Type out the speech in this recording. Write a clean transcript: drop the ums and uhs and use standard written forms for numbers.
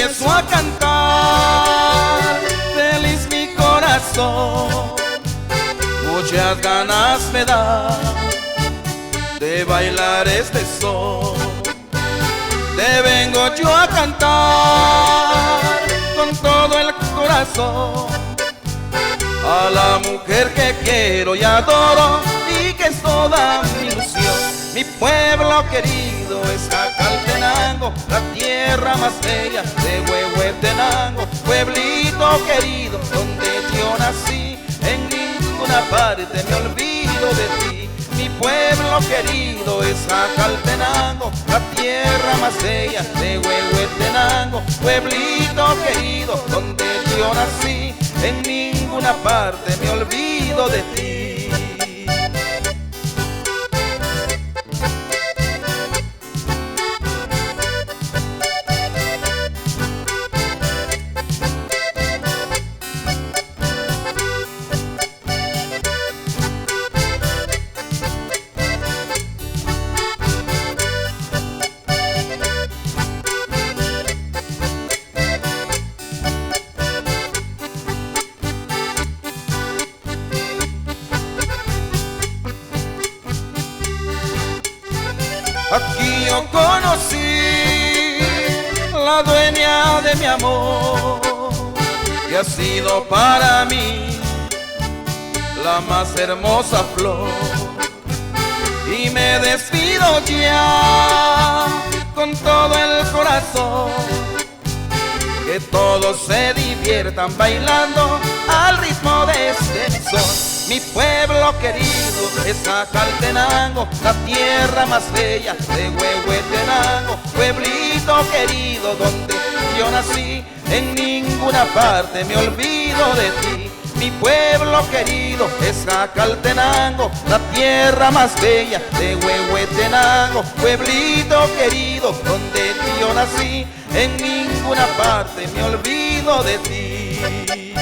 empiezo a cantar, feliz mi corazón. Muchas ganas me da de bailar este son. Te vengo yo a cantar con todo el corazón a la mujer que quiero y adoro y que es toda mi ilusión. Mi pueblo querido es Jacaltenango, la tierra más bella de Huehuetenango. Pueblito querido donde yo nací, en ninguna parte me olvido de ti. Mi pueblo querido es Jacaltenango, la tierra más bella de Huehuetenango. Pueblito querido donde yo nací, en ninguna parte me olvido de ti. Aquí yo conocí la dueña de mi amor, y ha sido para mí la más hermosa flor. Y me despido ya con todo el corazón, que todos se diviertan bailando al ritmo de este son. Mi pueblo querido es Jacaltenango, la tierra más bella de Huehuetenango. Pueblito querido donde yo nací, en ninguna parte me olvido de ti. Mi pueblo querido es Jacaltenango, la tierra más bella de Huehuetenango. Pueblito querido donde yo nací, en ninguna parte me olvido de ti.